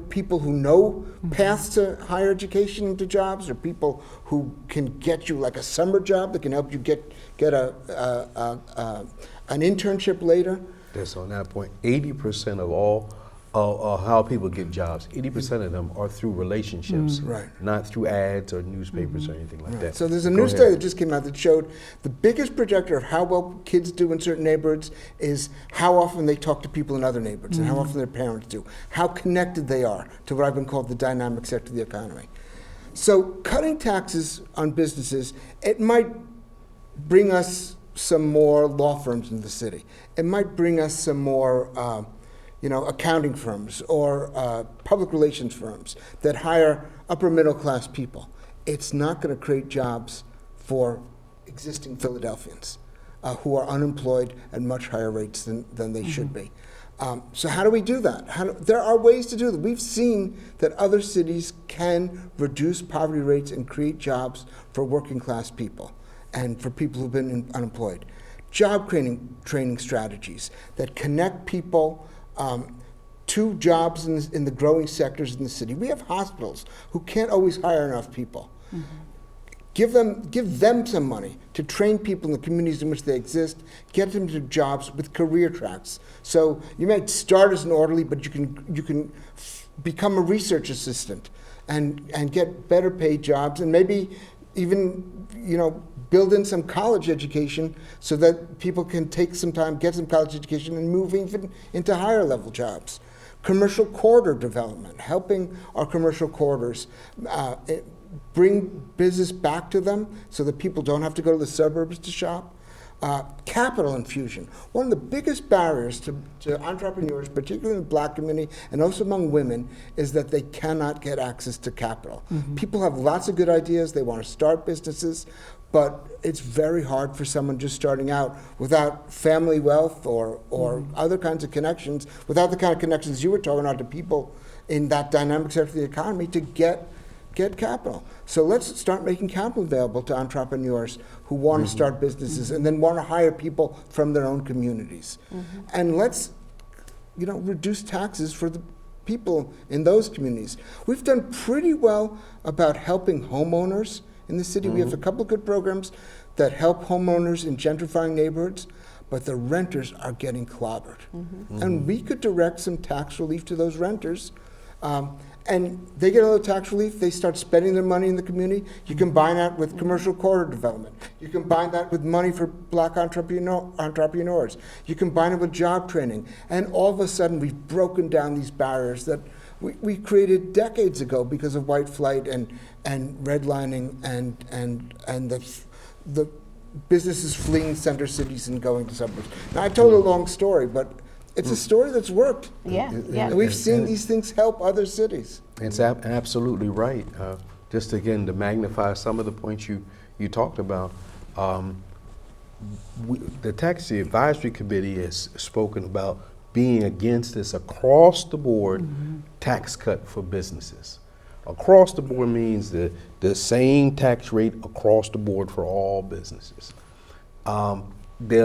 people who know paths to higher education into jobs, or people who can get you like a summer job that can help you get an internship later. That's on that point. 80% of all how people get jobs, 80% of them are through relationships, Right. not through ads or newspapers or anything like that. So there's a Go new ahead. study that just came out that showed the biggest predictor of how well kids do in certain neighborhoods is how often they talk to people in other neighborhoods and how often their parents do, how connected they are to what I've been called the dynamic sector of the economy. So cutting taxes on businesses, it might bring us some more law firms in the city. It might bring us some more accounting firms or public relations firms that hire upper middle class people. It's not going to create jobs for existing Philadelphians who are unemployed at much higher rates than they should be. So how do we do that? There are ways to do that. We've seen that other cities can reduce poverty rates and create jobs for working class people and for people who've been unemployed. Job training strategies that connect people to jobs in the growing sectors in the city. We have hospitals who can't always hire enough people. Give them some money to train people in the communities in which they exist, get them to jobs with career tracks. So you might start as an orderly, but you can become a research assistant and get better paid jobs, and maybe even build in some college education so that people can take some time, get some college education, and move even into higher level jobs. Commercial corridor development, helping our commercial corridors bring business back to them so that people don't have to go to the suburbs to shop. Capital infusion. One of the biggest barriers to entrepreneurs, particularly in the Black community and also among women, is that they cannot get access to capital. People have lots of good ideas, they want to start businesses, but it's very hard for someone just starting out without family wealth or other kinds of connections, without the kind of connections you were talking about to people in that dynamic sector of the economy to get capital. So let's start making capital available to entrepreneurs who want to start businesses and then want to hire people from their own communities. And let's reduce taxes for the people in those communities. We've done pretty well about helping homeowners in the city. We have a couple of good programs that help homeowners in gentrifying neighborhoods, but the renters are getting clobbered. And we could direct some tax relief to those renters. And they get a little tax relief, they start spending their money in the community. You combine that with commercial corridor development. You combine that with money for black entrepreneurs. You combine it with job training. And all of a sudden, we've broken down these barriers that we created decades ago because of white flight and redlining and the businesses fleeing center cities and going to suburbs. Now, I told a long story, but it's a story that's worked. Yeah, yeah. And we've seen these things help other cities. It's absolutely right. Just again, to magnify some of the points you talked about, the Tax Advisory Committee has spoken about being against this across the board tax cut for businesses. Across the board means the same tax rate across the board for all businesses. They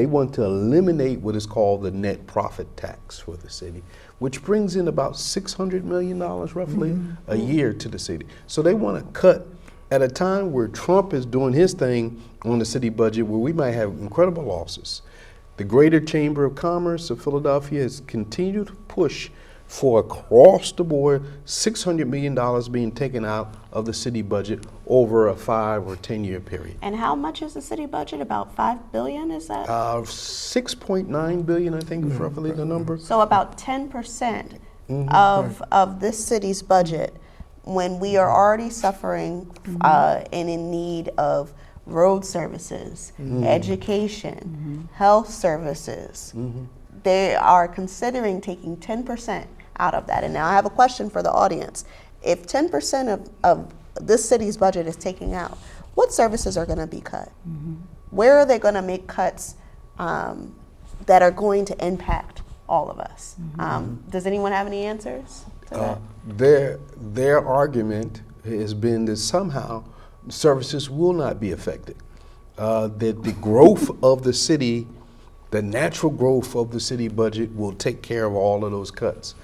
want to eliminate what is called the net profit tax for the city, which brings in about $600 million roughly a year to the city. So they want to cut at a time where Trump is doing his thing on the city budget, where we might have incredible losses. The Greater Chamber of Commerce of Philadelphia has continued to push for across the board $600 million being taken out of the city budget over a 5 or 10 year period. And how much is the city budget? About $5 billion, is that? 6.9 billion, I think, is roughly the number. So about 10% of this city's budget, when we are already suffering and in need of road services, education, health services. They are considering taking 10% out of that. And now I have a question for the audience. If 10% of this city's budget is taken out, what services are going to be cut? Where are they going to make cuts that are going to impact all of us? Does anyone have any answers to that? Their argument has been that somehow services will not be affected. That the growth of the city, the natural growth of the city budget will take care of all of those cuts.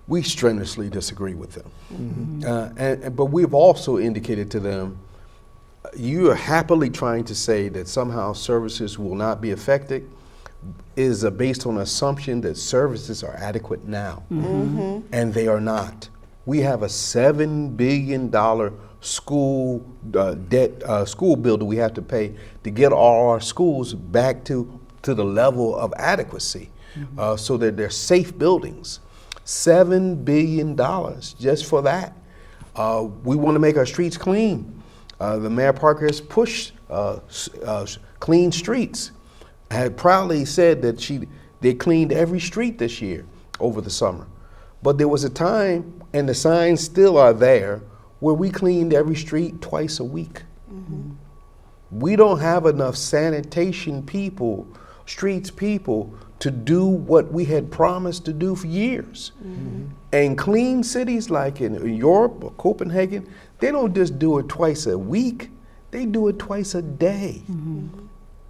We strenuously disagree with them. But we've also indicated to them, you are happily trying to say that somehow services will not be affected is based on an assumption that services are adequate now, and they are not. We have a $7 billion school debt school bill that we have to pay to get all our schools back to the level of adequacy, so that they're safe buildings. $7 billion just for that. We want to make our streets clean. The Mayor Parker has pushed clean streets. I had proudly said that they cleaned every street this year over the summer. But there was a time, and the signs still are there, where we cleaned every street twice a week. We don't have enough sanitation people, streets people, to do what we had promised to do for years. And clean cities like in Europe or Copenhagen, they don't just do it twice a week, they do it twice a day.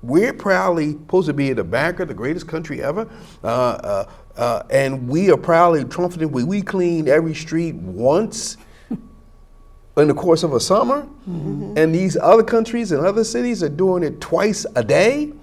We're proudly supposed to be in America, the greatest country ever, and we are proudly triumphant. We clean every street once in the course of a summer, and these other countries and other cities are doing it twice a day.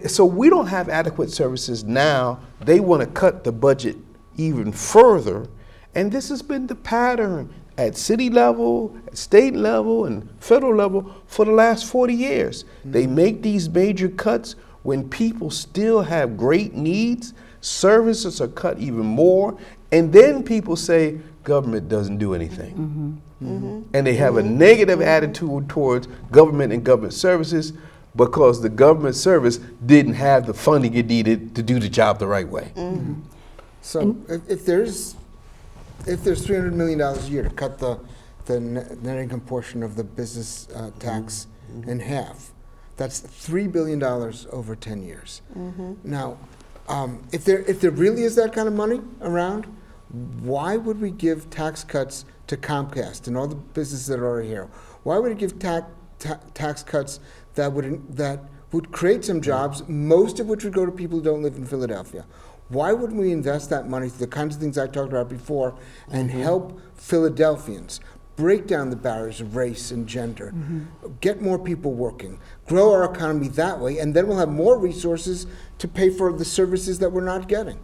So we don't have adequate services now. They want to cut the budget even further, and this has been the pattern at city level, at state level, and federal level for the last 40 years. They make these major cuts when people still have great needs. Services are cut even more, and then people say government doesn't do anything. And they have a negative attitude towards government and government services because the government service didn't have the funding it needed to do the job the right way. So if there's $300 million a year to cut the net income portion of the business tax in half, that's $3 billion over 10 years. Now, if there really is that kind of money around, why would we give tax cuts to Comcast and all the businesses that are already here? Why would we give tax cuts that would create some jobs, most of which would go to people who don't live in Philadelphia? Why wouldn't we invest that money, the kinds of things I talked about before, and help Philadelphians break down the barriers of race and gender, get more people working, grow our economy that way, and then we'll have more resources to pay for the services that we're not getting.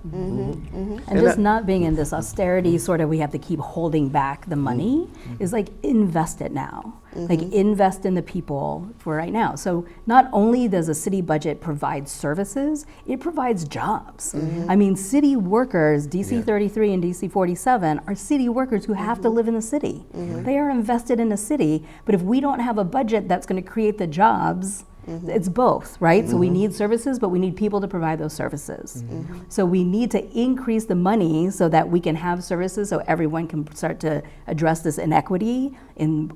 And just not being in this austerity sort of, we have to keep holding back the money, is like invest it now. Like invest in the people for right now. So not only does a city budget provide services, it provides jobs. I mean, city workers, DC 33 and DC 47 are city workers who have to live in the city. They are invested in the city, but if we don't have a budget that's going to create the jobs, it's both, right? So we need services, but we need people to provide those services. So we need to increase the money so that we can have services so everyone can start to address this inequity in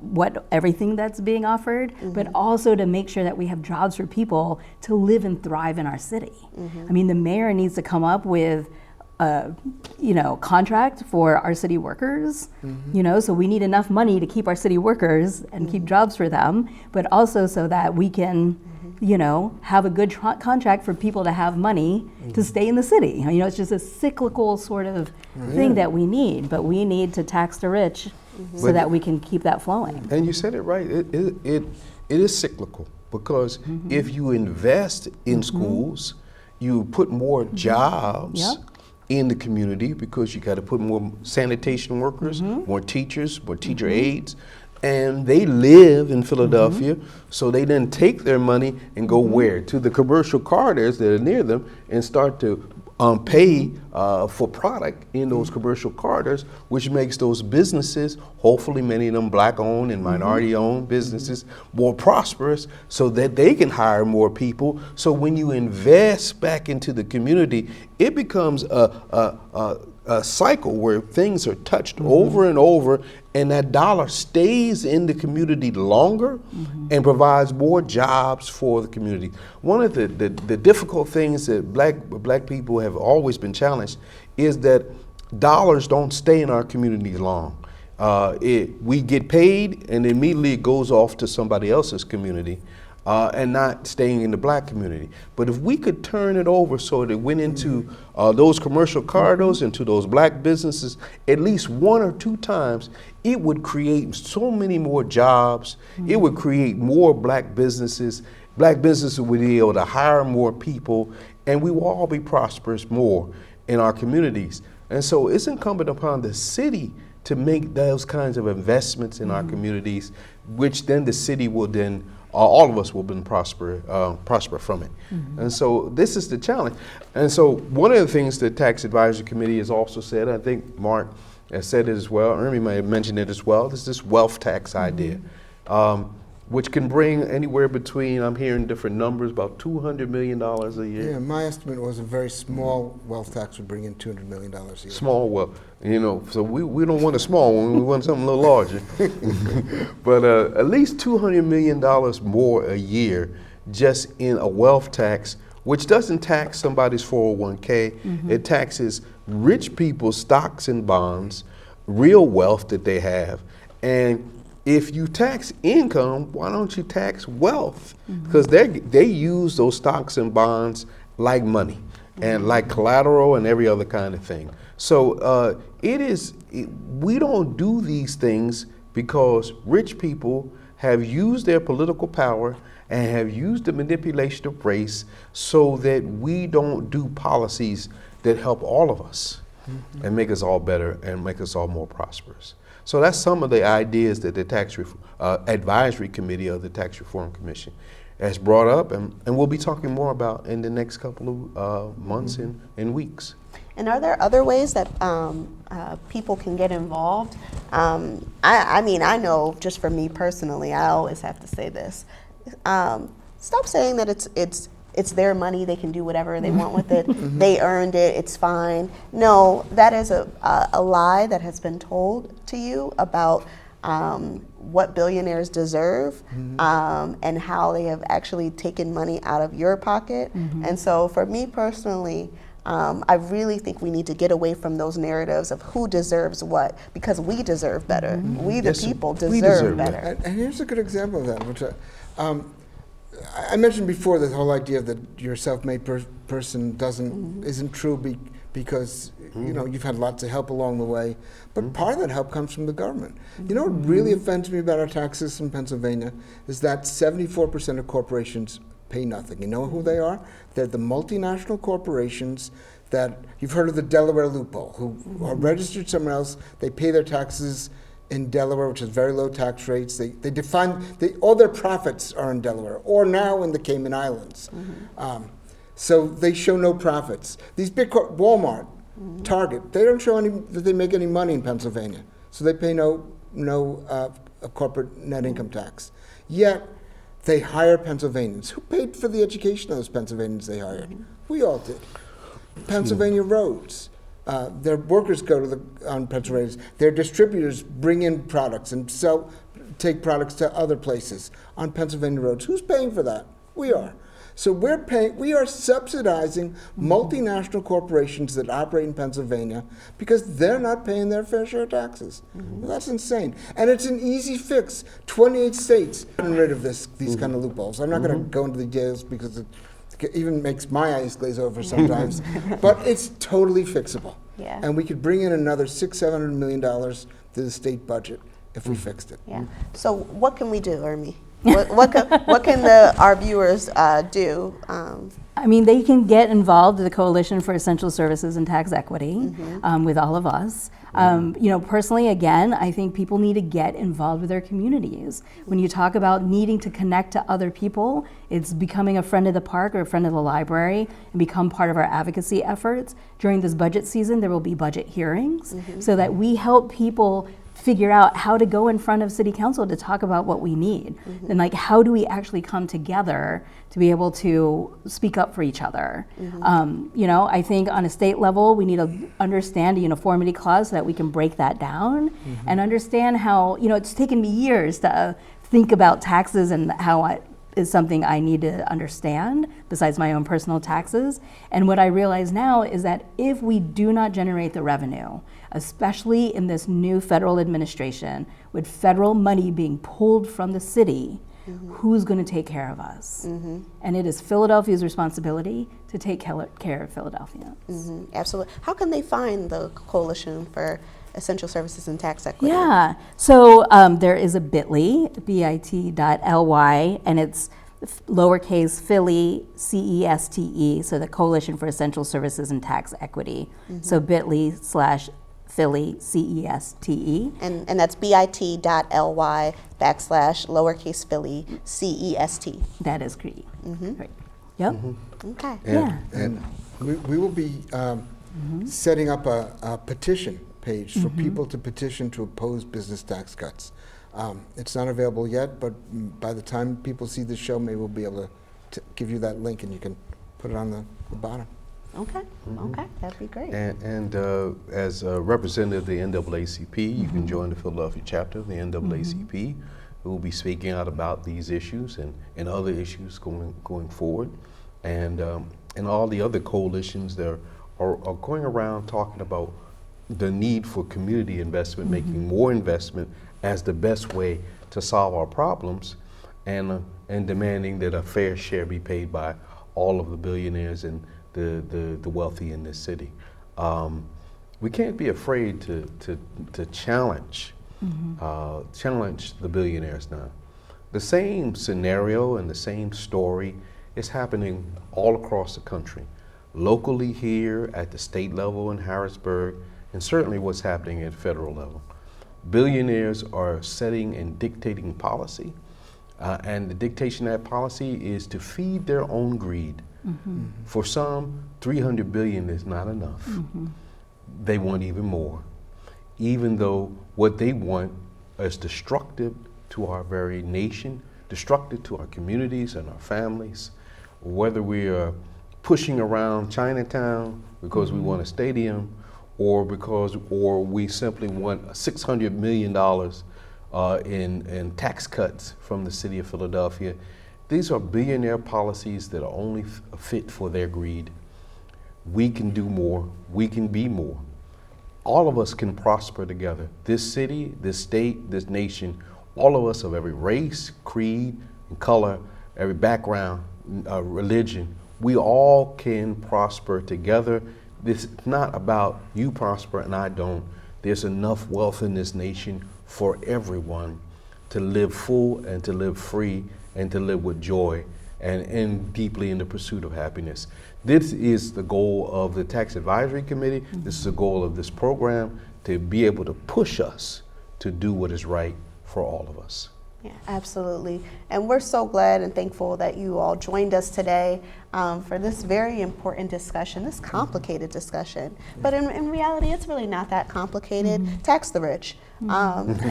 everything that's being offered, but also to make sure that we have jobs for people to live and thrive in our city. I mean, the mayor needs to come up with contract for our city workers, so we need enough money to keep our city workers and keep jobs for them, but also so that we can, have a good contract for people to have money to stay in the city. It's just a cyclical sort of thing that we need, but we need to tax the rich so that we can keep that flowing. And you said it right. It is cyclical because if you invest in schools, you put more jobs in the community because you got to put more sanitation workers, more teachers, more teacher aides, and they live in Philadelphia, so they then take their money and go where? To the commercial corridors that are near them and start to pay for product in those commercial corridors, which makes those businesses, hopefully many of them black-owned and minority-owned businesses, more prosperous so that they can hire more people. So when you invest back into the community, it becomes a cycle where things are touched over and over, and that dollar stays in the community longer and provides more jobs for the community. One of the difficult things that black people have always been challenged is that dollars don't stay in our community long. We get paid and immediately it goes off to somebody else's community. And not staying in the black community. But if we could turn it over so that it went into those commercial corridors, into those black businesses, at least one or two times, it would create so many more jobs. It would create more black businesses. Black businesses would be able to hire more people, and we will all be prosperous more in our communities. And so it's incumbent upon the city to make those kinds of investments in our communities, which then the city will then all of us will prosper from it. And so this is the challenge. And so one of the things the Tax Advisory Committee has also said, I think Mark has said it as well, Ernie may have mentioned it as well, is this wealth tax idea, which can bring anywhere between, I'm hearing different numbers, about $200 million a year. Yeah, my estimate was a very small wealth tax would bring in $200 million a year. Small wealth, so we don't want a small one, we want something a little larger. But at least $200 million more a year just in a wealth tax, which doesn't tax somebody's 401k. It taxes rich people's stocks and bonds, real wealth that they have. And if you tax income, why don't you tax wealth? Because they use those stocks and bonds like money and like collateral and every other kind of thing. So we don't do these things because rich people have used their political power and have used the manipulation of race so that we don't do policies that help all of us and make us all better and make us all more prosperous. So that's some of the ideas that the Tax Advisory Committee of the Tax Reform Commission has brought up, and we'll be talking more about in the next couple of months and weeks. And are there other ways that people can get involved? I mean, I know just for me personally, I always have to say this. Stop saying that it's their money, they can do whatever they want with it, they earned it, it's fine. No, that is a lie that has been told to you about what billionaires deserve and how they have actually taken money out of your pocket. And so for me personally, I really think we need to get away from those narratives of who deserves what, because we deserve better. We the people deserve better. And here's a good example of that, which I mentioned before, the whole idea that your self-made person isn't true because you've had lots of help along the way, but part of that help comes from the government. You know what really offends me about our tax system in Pennsylvania is that 74% of corporations pay nothing. You know who they are? They're the multinational corporations that you've heard of, the Delaware loophole, who are registered somewhere else. They pay their taxes in Delaware, which has very low tax rates. All their profits are in Delaware, or now in the Cayman Islands. So they show no profits. These big Walmart, Target, they don't show that they make any money in Pennsylvania. So they pay no corporate net income tax. Yet they hire Pennsylvanians. Who paid for the education of those Pennsylvanians they hired? We all did. Pennsylvania roads. Their workers go on Pennsylvania. Their distributors bring in products and take products to other places on Pennsylvania roads. Who's paying for that? We are. So we are subsidizing multinational corporations that operate in Pennsylvania because they're not paying their fair share of taxes. Well, that's insane. And it's an easy fix. 28 states have gotten rid of these kind of loopholes. I'm not going to go into the details because it even makes my eyes glaze over sometimes. But it's totally fixable. Yeah. And we could bring in another $600-700 million to the state budget if we fixed it. Yeah. So what can we do, Ermi? What can our viewers do? I mean, they can get involved in the Coalition for Essential Services and Tax Equity with all of us. Personally, again, I think people need to get involved with their communities. When you talk about needing to connect to other people, it's becoming a friend of the park or a friend of the library and become part of our advocacy efforts. During this budget season, there will be budget hearings so that we help people figure out how to go in front of city council to talk about what we need. And how do we actually come together to be able to speak up for each other? I think on a state level, we need to understand a uniformity clause so that we can break that down and understand how, it's taken me years to think about taxes and how it is something I need to understand besides my own personal taxes. And what I realize now is that if we do not generate the revenue, especially in this new federal administration, with federal money being pulled from the city, who's going to take care of us? And it is Philadelphia's responsibility to take care of Philadelphians. Absolutely. How can they find the Coalition for Essential Services and Tax Equity? Yeah, so there is a bit.ly, bit.ly, and it's lowercase Philly, CESTE, so the Coalition for Essential Services and Tax Equity. So bit.ly/Philly, CESTE. And that's bit.ly/lowercase Philly, CEST. That is great. Right. Yep. Okay. And we will be setting up a petition page for people to petition to oppose business tax cuts. It's not available yet, but by the time people see the show, maybe we'll be able to give you that link and you can put it on the bottom. Okay. Okay. That'd be great. And as a representative of the NAACP, you can join the Philadelphia chapter of the NAACP. We'll be speaking out about these issues and other issues going forward. And all the other coalitions that are going around talking about the need for community investment, making more investment as the best way to solve our problems, and demanding that a fair share be paid by all of the billionaires and the wealthy in this city. We can't be afraid to challenge the billionaires now. The same scenario and the same story is happening all across the country, locally here at the state level in Harrisburg, and certainly what's happening at federal level. Billionaires are setting and dictating policy, and the dictation of that policy is to feed their own greed. For some, 300 billion is not enough. They want even more, even though what they want is destructive to our very nation, destructive to our communities and our families. Whether we are pushing around Chinatown because we want a stadium, or we simply want $600 million in tax cuts from the city of Philadelphia. These are billionaire policies that are only fit for their greed. We can do more, we can be more. All of us can prosper together. This city, this state, this nation, all of us of every race, creed, and color, every background, religion, we all can prosper together This is not about you prosper and I don't. There's enough wealth in this nation for everyone to live full and to live free and to live with joy and deeply in the pursuit of happiness. This is the goal of the Tax Advisory Committee. Mm-hmm. This is the goal of this program, to be able to push us to do what is right for all of us. Yeah, absolutely. And we're so glad and thankful that you all joined us today for this very important discussion, this complicated discussion. But in reality, it's really not that complicated. Mm-hmm. Tax the rich. Mm-hmm.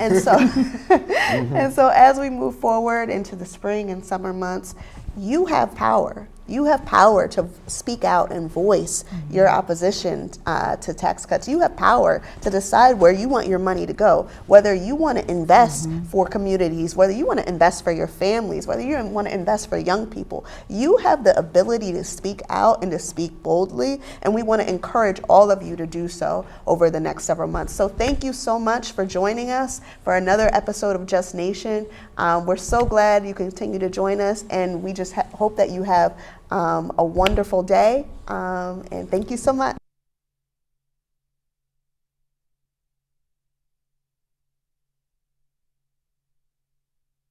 And so as we move forward into the spring and summer months, you have power. You have power to speak out and voice mm-hmm. your opposition to tax cuts. You have power to decide where you want your money to go, whether you want to invest mm-hmm. for communities, whether you want to invest for your families, whether you want to invest for young people. You have the ability to speak out and to speak boldly, and we want to encourage all of you to do so over the next several months. So thank you so much for joining us for another episode of Just Nation. We're so glad you continue to join us, and we just hope that you have a wonderful day, and thank you so much.